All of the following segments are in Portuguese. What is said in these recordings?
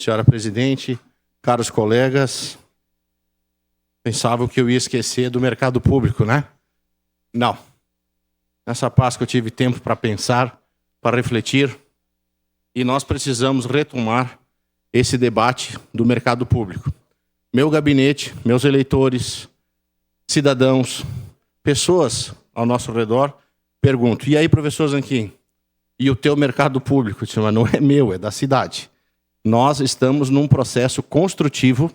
senhora presidente, caros colegas. Pensavam que eu ia esquecer do mercado público, né? Não. Nessa Páscoa eu tive tempo para pensar, para refletir, e nós precisamos retomar esse debate do mercado público. Meu gabinete, meus eleitores, cidadãos, pessoas ao nosso redor, pergunto, e aí, professor Zanquim, e o teu mercado público? Eu disse, mas não é meu, é da cidade. Nós estamos num processo construtivo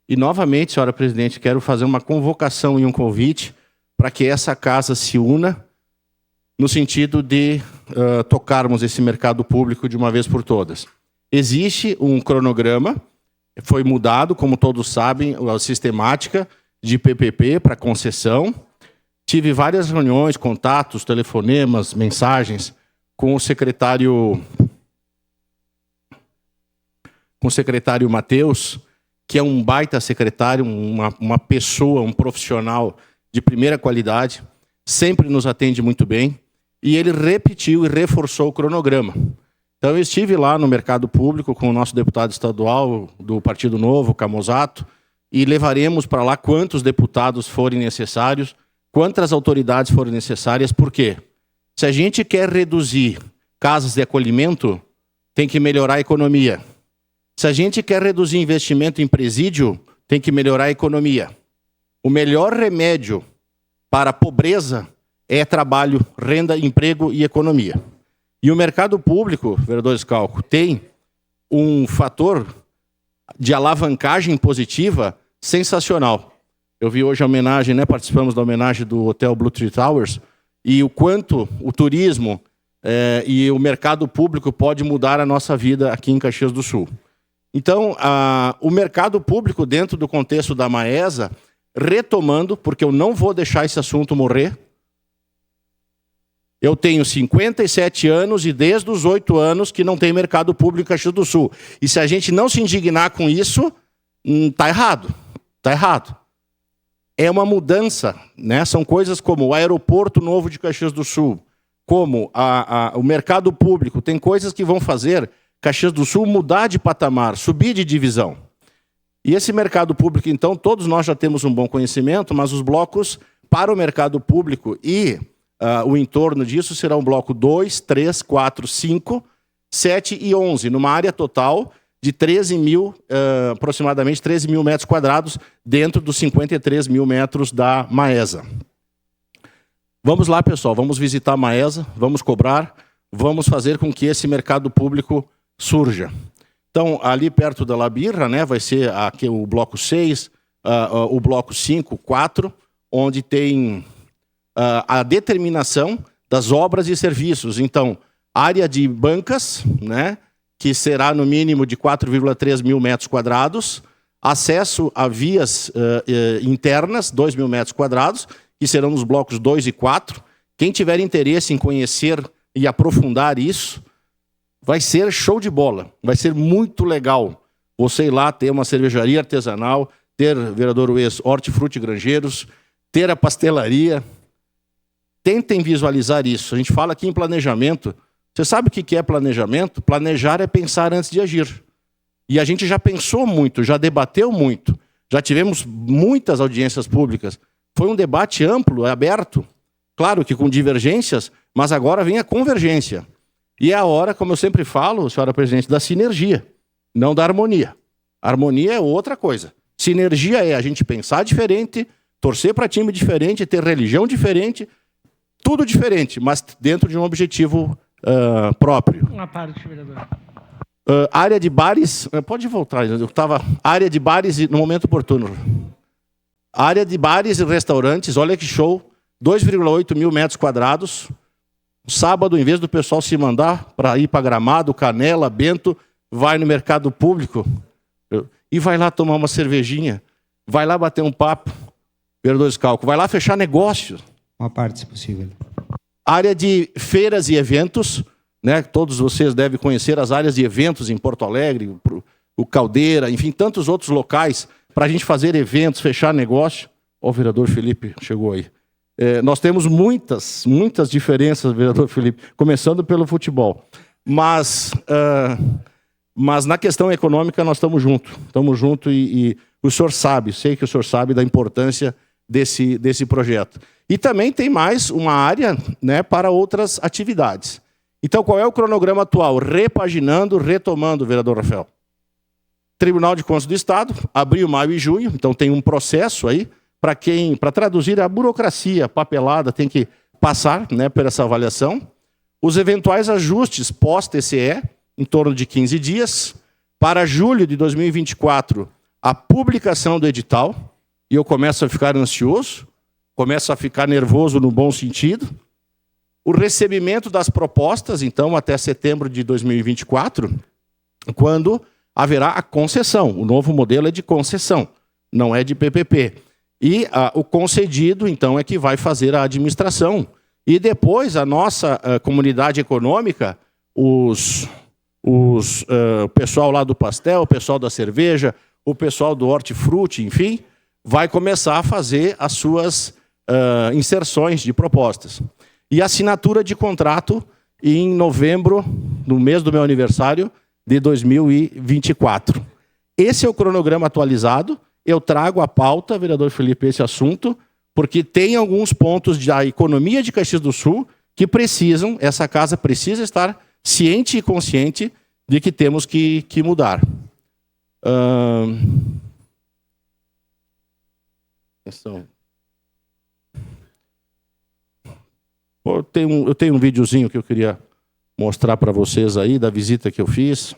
e, novamente, senhora presidente, quero fazer uma convocação e um convite para que essa casa se una no sentido de tocarmos esse mercado público de uma vez por todas. Existe um cronograma, foi mudado, como todos sabem, a sistemática de PPP para concessão. Tive várias reuniões, contatos, telefonemas, mensagens com o secretário Matheus, que é um baita secretário, uma pessoa, um profissional de primeira qualidade, sempre nos atende muito bem, e ele repetiu e reforçou o cronograma. Então eu estive lá no mercado público com o nosso deputado estadual do Partido Novo, Camozato, e levaremos para lá quantos deputados forem necessários, quantas autoridades forem necessárias. Por quê? Se a gente quer reduzir casas de acolhimento, tem que melhorar a economia. Se a gente quer reduzir investimento em presídio, tem que melhorar a economia. O melhor remédio para a pobreza é trabalho, renda, emprego e economia. E o mercado público, vereador Scalco, tem um fator de alavancagem positiva sensacional. Eu vi hoje a homenagem, né, participamos da homenagem do Hotel Blue Tree Towers, e o quanto o turismo e o mercado público pode mudar a nossa vida aqui em Caxias do Sul. Então, o mercado público, dentro do contexto da Maesa, retomando, porque eu não vou deixar esse assunto morrer. Eu tenho 57 anos e desde os 8 anos que não tem mercado público em Caxias do Sul. E se a gente não se indignar com isso, está errado. Está errado. É uma mudança, né? São coisas como o aeroporto novo de Caxias do Sul, como o mercado público. Tem coisas que vão fazer Caxias do Sul mudar de patamar, subir de divisão. E esse mercado público, então, todos nós já temos um bom conhecimento, mas os blocos para o mercado público e o entorno disso serão o bloco 2, 3, 4, 5, 7 e 11, numa área total de aproximadamente 13 mil metros quadrados, dentro dos 53 mil metros da Maesa. Vamos lá, pessoal, vamos visitar a Maesa, vamos cobrar, vamos fazer com que esse mercado público surja. Então, ali perto da Labirra, né, vai ser aqui o bloco 6, o bloco 5, 4, onde tem a determinação das obras e serviços. Então, área de bancas, né, que será no mínimo de 4,3 mil metros quadrados, acesso a vias internas, 2 mil metros quadrados, que serão nos blocos 2 e 4. Quem tiver interesse em conhecer e aprofundar isso, vai ser show de bola, vai ser muito legal. Você ir lá ter uma cervejaria artesanal, ter, vereador Ues, hortifruti granjeiros, ter a pastelaria. Tentem visualizar isso. A gente fala aqui em planejamento. Você sabe o que é planejamento? Planejar é pensar antes de agir. E a gente já pensou muito, já debateu muito, já tivemos muitas audiências públicas. Foi um debate amplo, aberto. Claro que com divergências, mas agora vem a convergência. E é a hora, como eu sempre falo, senhora presidente, da sinergia, não da harmonia. Harmonia é outra coisa. Sinergia é a gente pensar diferente, torcer para time diferente, ter religião diferente, tudo diferente, mas dentro de um objetivo próprio. Uma parte, vereador. Área de bares... Pode voltar, eu estava... Área de bares no momento oportuno. Área de bares e restaurantes, olha que show, 2,8 mil metros quadrados. Sábado, em vez do pessoal se mandar para ir para Gramado, Canela, Bento, vai no mercado público e vai lá tomar uma cervejinha, vai lá bater um papo, vereador Scalco, vai lá fechar negócio. Uma parte, se possível. Área de feiras e eventos, né? Todos vocês devem conhecer as áreas de eventos em Porto Alegre, o Caldeira, enfim, tantos outros locais para a gente fazer eventos, fechar negócio. Ó, o vereador Felipe chegou aí. Nós temos muitas diferenças, vereador Felipe, começando pelo futebol. Mas Mas na questão econômica nós estamos juntos. Estamos juntos e o senhor sabe, sei que o senhor sabe da importância desse projeto. E também tem mais uma área, né, para outras atividades. Então, qual é o cronograma atual? Repaginando, retomando, vereador Rafael. Tribunal de Contas do Estado, abril, maio e junho. Então, tem um processo aí para traduzir a burocracia, a papelada, tem que passar, né, por essa avaliação. Os eventuais ajustes pós-TCE, em torno de 15 dias. Para julho de 2024, a publicação do edital. E eu começo a ficar ansioso, começo a ficar nervoso no bom sentido. O recebimento das propostas, então, até setembro de 2024, quando haverá a concessão. O novo modelo é de concessão, não é de PPP. E o concedido, então, é que vai fazer a administração. E depois, a nossa comunidade econômica, o pessoal lá do pastel, o pessoal da cerveja, o pessoal do hortifruti, enfim, vai começar a fazer as suas inserções de propostas. E assinatura de contrato em novembro, no mês do meu aniversário, de 2024. Esse é o cronograma atualizado. Eu trago à pauta, vereador Felipe, esse assunto, porque tem alguns pontos da economia de Caxias do Sul que precisam, essa casa precisa estar ciente e consciente de que temos que mudar. Eu tenho um videozinho que eu queria mostrar para vocês aí, da visita que eu fiz.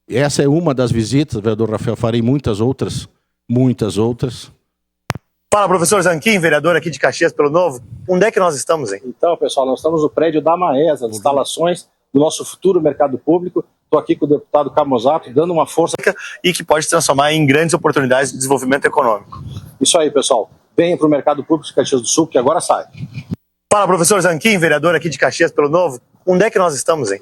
Essa é uma das visitas, vereador Rafael, farei muitas outras. Fala, professor Zanquim, vereador aqui de Caxias pelo Novo. Onde é que nós estamos, hein? Então, pessoal, nós estamos no prédio da Maesa, as instalações do nosso futuro mercado público. Estou aqui com o deputado Camozato, dando uma força. E que pode se transformar em grandes oportunidades de desenvolvimento econômico. Isso aí, pessoal. Venha para o mercado público de Caxias do Sul, que agora sai. Fala, professor Zanquim, vereador aqui de Caxias pelo Novo. Onde é que nós estamos, hein?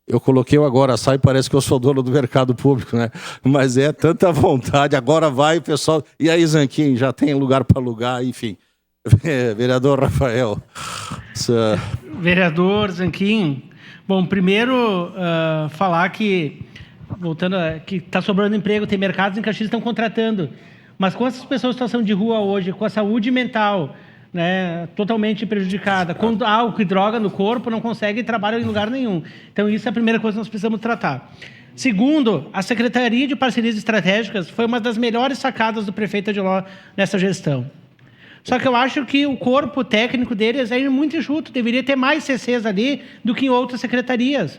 Eu coloquei o agora sai, parece que eu sou dono do mercado público, né? Mas é tanta vontade, agora vai, pessoal. E aí, Zanquim, já tem lugar para alugar, enfim. Vereador Rafael. Vereador Zanquim, bom, primeiro falar que, voltando, que está sobrando emprego, tem mercados em Caxias que estão contratando. Mas com essas pessoas em situação de rua hoje, com a saúde mental, né, totalmente prejudicada, com álcool e droga no corpo, não conseguem trabalhar em lugar nenhum. Então, isso é a primeira coisa que nós precisamos tratar. Segundo, a Secretaria de Parcerias Estratégicas foi uma das melhores sacadas do prefeito Adiló nessa gestão. Só que eu acho que o corpo técnico deles é muito enxuto, deveria ter mais CCs ali do que em outras secretarias.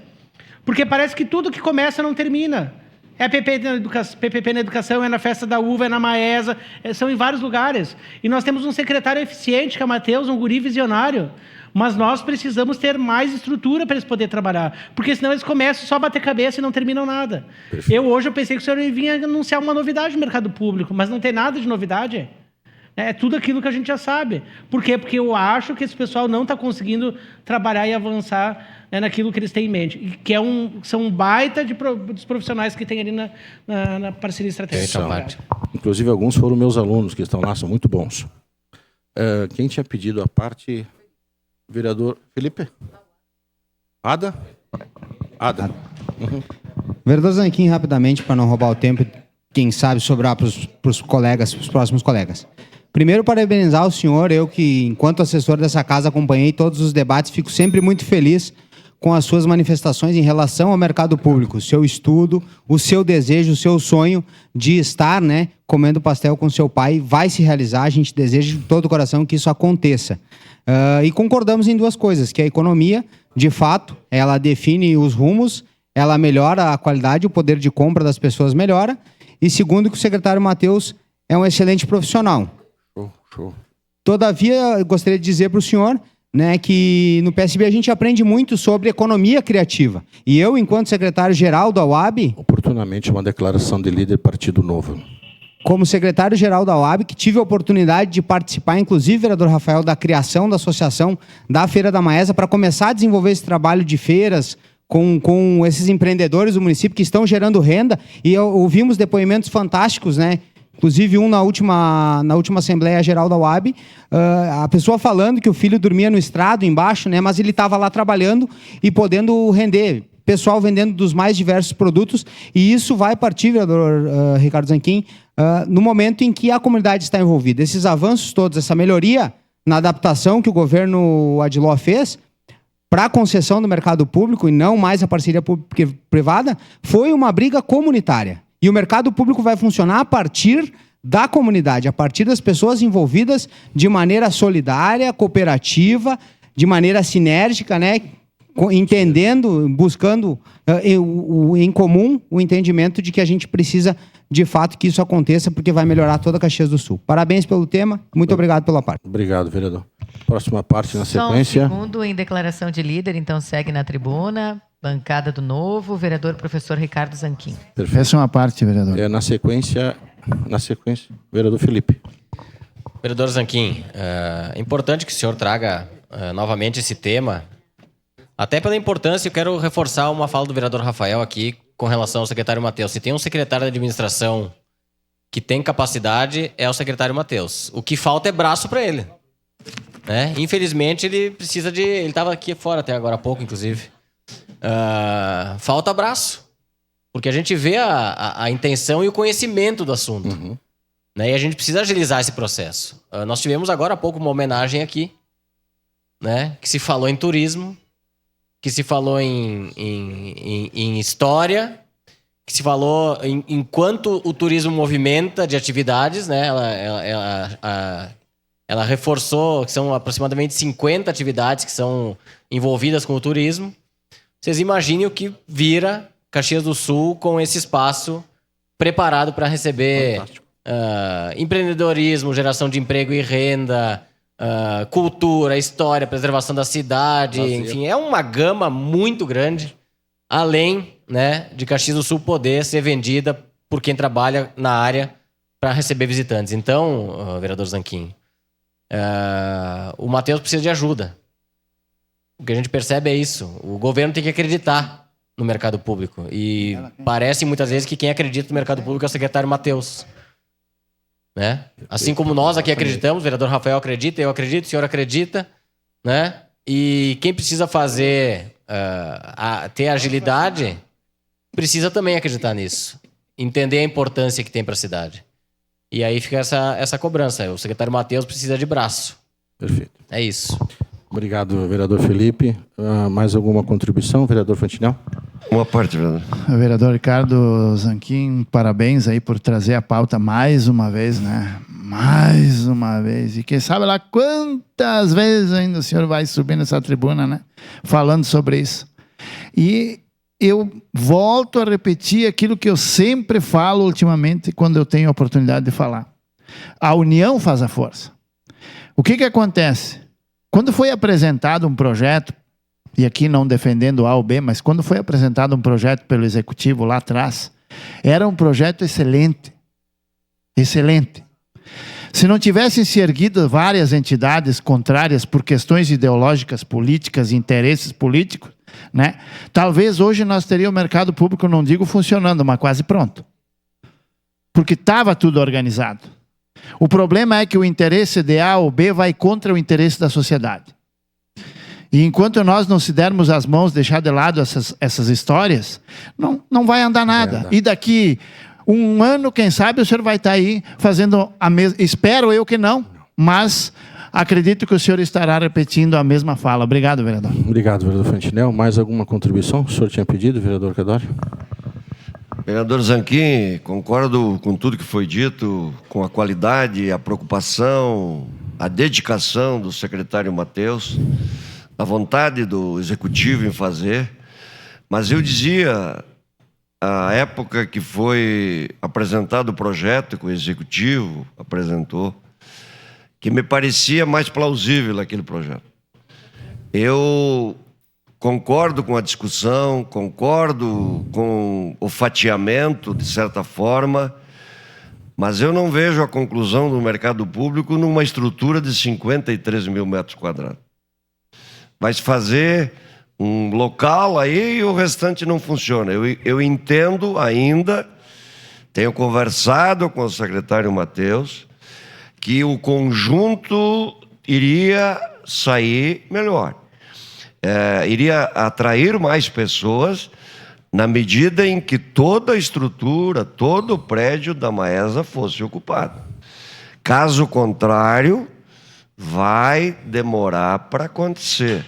Porque parece que tudo que começa não termina. É PPP na educação, é na festa da uva, é na Maesa, são em vários lugares. E nós temos um secretário eficiente, que é o Matheus, um guri visionário, mas nós precisamos ter mais estrutura para eles poderem trabalhar, porque senão eles começam só a bater cabeça e não terminam nada. Hoje eu pensei que o senhor vinha anunciar uma novidade no mercado público, mas não tem nada de novidade. É tudo aquilo que a gente já sabe. Por quê? Porque eu acho que esse pessoal não está conseguindo trabalhar e avançar, né, naquilo que eles têm em mente. E que são um baita dos profissionais que tem ali na parceria estratégica. Inclusive, alguns foram meus alunos que estão lá, são muito bons. Quem tinha pedido a parte? Vereador Felipe? Ada? Uhum. Vereador Zanquim, rapidamente, para não roubar o tempo, quem sabe sobrar para os colegas, para os próximos colegas. Primeiro, parabenizar o senhor, eu que, enquanto assessor dessa casa, acompanhei todos os debates, fico sempre muito feliz com as suas manifestações em relação ao mercado público, o seu estudo, o seu desejo, o seu sonho de estar, né, comendo pastel com seu pai, vai se realizar, a gente deseja de todo o coração que isso aconteça. E concordamos em duas coisas, que a economia, de fato, ela define os rumos, ela melhora a qualidade, o poder de compra das pessoas melhora, e segundo, que o secretário Matheus é um excelente profissional. Show. Todavia, eu gostaria de dizer para o senhor, né, que no PSB a gente aprende muito sobre economia criativa. E eu, enquanto secretário-geral da UAB... Oportunamente, uma declaração de líder Partido Novo. Como secretário-geral da UAB, que tive a oportunidade de participar, inclusive, vereador Rafael, da criação da associação da Feira da Maesa, para começar a desenvolver esse trabalho de feiras com esses empreendedores do município que estão gerando renda. E ouvimos depoimentos fantásticos, né? Inclusive na última Assembleia Geral da UAB, a pessoa falando que o filho dormia no estrado embaixo, né, mas ele estava lá trabalhando e podendo render. pessoal vendendo dos mais diversos produtos, e isso vai partir, vereador Ricardo Zanquim, no momento em que a comunidade está envolvida. Esses avanços todos, essa melhoria na adaptação que o governo Adiló fez para a concessão do mercado público e não mais a parceria pública-privada, foi uma briga comunitária. E o mercado público vai funcionar a partir da comunidade, a partir das pessoas envolvidas de maneira solidária, cooperativa, de maneira sinérgica, né? Entendendo, buscando em comum o entendimento de que a gente precisa, de fato, que isso aconteça, porque vai melhorar toda a Caxias do Sul. Parabéns pelo tema, muito obrigado pela parte. Obrigado, vereador. Próxima parte na Só sequência. um segundo em declaração de líder, então segue na tribuna, bancada do Novo, vereador professor Ricardo Zanquim. Perfeito. Essa é uma parte, vereador. Na sequência, vereador Felipe. Vereador Zanquim, é importante que o senhor traga novamente esse tema. Até pela importância, eu quero reforçar uma fala do vereador Rafael aqui com relação ao secretário Matheus. Se tem um secretário de administração que tem capacidade, é o secretário Matheus. O que falta é braço para ele. Né? Infelizmente, ele precisa de... Ele estava aqui fora até agora há pouco, inclusive. Falta braço. Porque a gente vê a intenção e o conhecimento do assunto. Uhum. Né? E a gente precisa agilizar esse processo. Nós tivemos agora há pouco uma homenagem aqui, né? Que se falou em turismo, que se falou em história, que se falou em quanto o turismo movimenta de atividades, né? Ela reforçou que são aproximadamente 50 atividades que são envolvidas com o turismo. Vocês imaginem o que vira Caxias do Sul com esse espaço preparado para receber empreendedorismo, geração de emprego e renda, cultura, história, preservação da cidade, enfim, é uma gama muito grande, além, né, de Caxias do Sul poder ser vendida por quem trabalha na área para receber visitantes. Então, vereador Zanquim, o Matheus precisa de ajuda. O que a gente percebe é isso. O governo tem que acreditar no mercado público. E parece muitas vezes que quem acredita no mercado público é o secretário Matheus. Né? Assim como nós aqui acreditamos, o vereador Rafael acredita, eu acredito, o senhor acredita, né? E quem precisa fazer, ter agilidade, precisa também acreditar nisso. Entender a importância que tem para a cidade. E aí fica essa cobrança. O secretário Matheus precisa de braço. Perfeito. É isso. Obrigado, vereador Felipe. Mais alguma contribuição, vereador Fantinel? Uma parte, vereador. Vereador Ricardo Zanquim, parabéns aí por trazer a pauta mais uma vez, né? Mais uma vez. E quem sabe lá quantas vezes ainda o senhor vai subir nessa tribuna, né? Falando sobre isso. E eu volto a repetir aquilo que eu sempre falo ultimamente quando eu tenho a oportunidade de falar. A união faz a força. O que acontece? Quando foi apresentado um projeto, e aqui não defendendo A ou B, mas quando foi apresentado um projeto pelo Executivo lá atrás, era um projeto excelente. Excelente. Se não tivessem se erguido várias entidades contrárias por questões ideológicas, políticas, interesses políticos, né, talvez hoje nós teríamos o mercado público, não digo funcionando, mas quase pronto. Porque estava tudo organizado. O problema é que o interesse de A ou B vai contra o interesse da sociedade. E enquanto nós não se dermos as mãos, deixar de lado essas histórias, não vai andar nada. E daqui um ano, quem sabe, o senhor vai estar aí fazendo a mesma... Espero eu que não, mas acredito que o senhor estará repetindo a mesma fala. Obrigado, vereador. Obrigado, vereador Fantinel. Mais alguma contribuição? O senhor tinha pedido, vereador Cadório? Vereador Zanquim, concordo com tudo que foi dito, com a qualidade, a preocupação, a dedicação do secretário Matheus, a vontade do Executivo em fazer. Mas eu dizia, a época que foi apresentado o projeto, que o Executivo apresentou, que me parecia mais plausível aquele projeto. Eu concordo com a discussão, concordo com o fatiamento, de certa forma, mas eu não vejo a conclusão do mercado público numa estrutura de 53 mil metros quadrados. Vai se fazer um local aí e o restante não funciona. Eu entendo ainda, tenho conversado com o secretário Matheus, que o conjunto iria sair melhor. iria atrair mais pessoas na medida em que toda a estrutura, todo o prédio da Maesa fosse ocupado. Caso contrário, vai demorar para acontecer.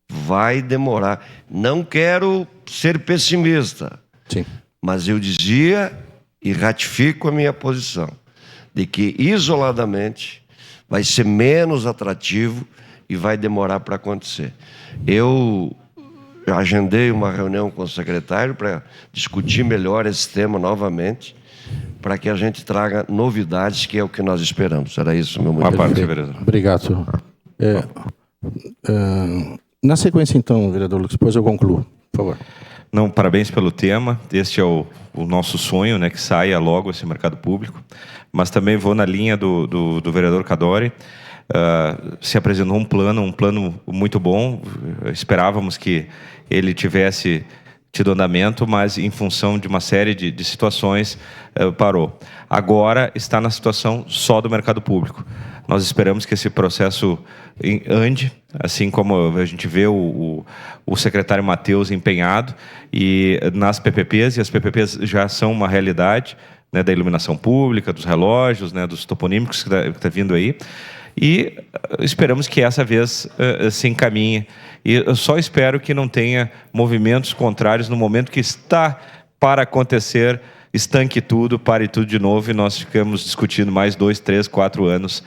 Vai demorar. Não quero ser pessimista, Sim. mas eu dizia e ratifico a minha posição de que, isoladamente, vai ser menos atrativo e vai demorar para acontecer. Eu agendei uma reunião com o secretário para discutir melhor esse tema novamente, para que a gente traga novidades, que é o que nós esperamos. Era isso, meu muito vereador. Obrigado, senhor. Na sequência, então, vereador Lucas, depois eu concluo, por favor. Não, parabéns pelo tema. Este é o nosso sonho, né, que saia logo esse mercado público. Mas também vou na linha do vereador Cadore. Se apresentou um plano muito bom. Esperávamos que ele tivesse tido andamento, mas em função de uma série de situações parou. Agora está na situação só do mercado público. Nós esperamos que esse processo ande, assim como a gente vê o secretário Matheus empenhado e nas PPPs, e as PPPs já são uma realidade, né, da iluminação pública, dos relógios, né, dos toponímicos que está vindo aí. E esperamos que essa vez se encaminhe. E eu só espero que não tenha movimentos contrários no momento que está para acontecer, estanque tudo, pare tudo de novo e nós ficamos discutindo mais 2, 3, 4 anos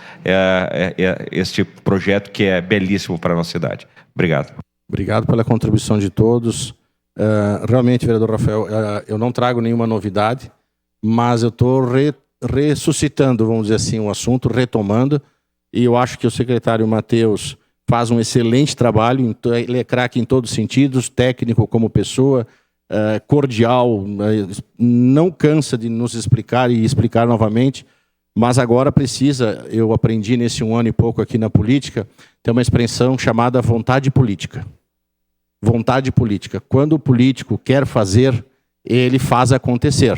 este projeto que é belíssimo para a nossa cidade. Obrigado. Obrigado pela contribuição de todos. Realmente, vereador Rafael, eu não trago nenhuma novidade, mas eu estou ressuscitando, vamos dizer assim, o assunto, retomando. E eu acho que o secretário Matheus faz um excelente trabalho, ele é craque em todos os sentidos, técnico como pessoa, cordial, não cansa de nos explicar e explicar novamente, mas agora precisa, eu aprendi nesse 1 ano e pouco aqui na política, tem uma expressão chamada vontade política. Vontade política. Quando o político quer fazer, ele faz acontecer.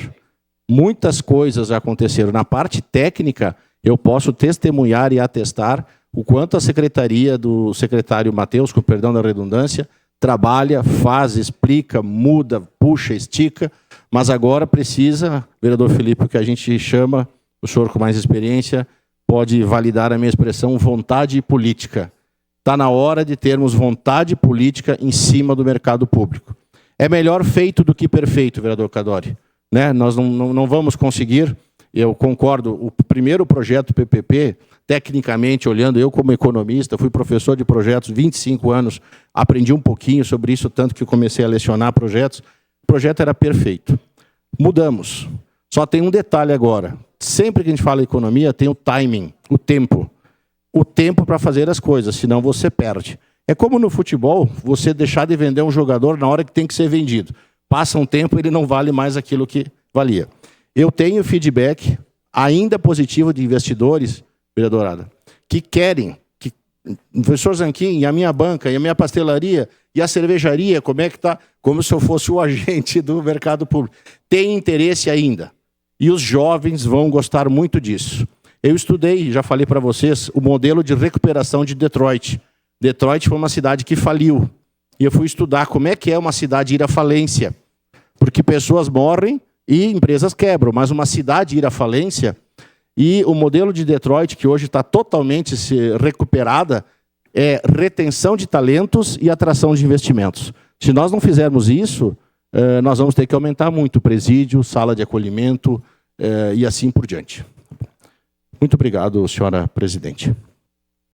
Muitas coisas aconteceram. Na parte técnica, eu posso testemunhar e atestar o quanto a secretaria do secretário Matheus, com perdão da redundância, trabalha, faz, explica, muda, puxa, estica, mas agora precisa, vereador Felipe, o que a gente chama, o senhor com mais experiência, pode validar a minha expressão, vontade política. Está na hora de termos vontade política em cima do mercado público. É melhor feito do que perfeito, vereador Cadore. Né? Nós não vamos conseguir. Eu concordo, o primeiro projeto PPP, tecnicamente olhando, eu como economista, fui professor de projetos 25 anos, aprendi um pouquinho sobre isso, tanto que comecei a lecionar projetos. O projeto era perfeito. Mudamos. Só tem um detalhe agora. Sempre que a gente fala em economia, tem o timing, o tempo. O tempo para fazer as coisas, senão você perde. É como no futebol, você deixar de vender um jogador na hora que tem que ser vendido. Passa um tempo, ele não vale mais aquilo que valia. Eu tenho feedback ainda positivo de investidores, vereadorada, que querem, que o professor Zanquim, e a minha banca, e a minha pastelaria, e a cervejaria, como é que está? Como se eu fosse o agente do mercado público. Tem interesse ainda. E os jovens vão gostar muito disso. Eu estudei, já falei para vocês, o modelo de recuperação de Detroit. Detroit foi uma cidade que faliu. E eu fui estudar como é que é uma cidade ir à falência. Porque pessoas morrem e empresas quebram, mas uma cidade ir à falência, e o modelo de Detroit, que hoje está totalmente recuperada, é retenção de talentos e atração de investimentos. Se nós não fizermos isso, nós vamos ter que aumentar muito o presídio, sala de acolhimento e assim por diante. Muito obrigado, senhora presidente.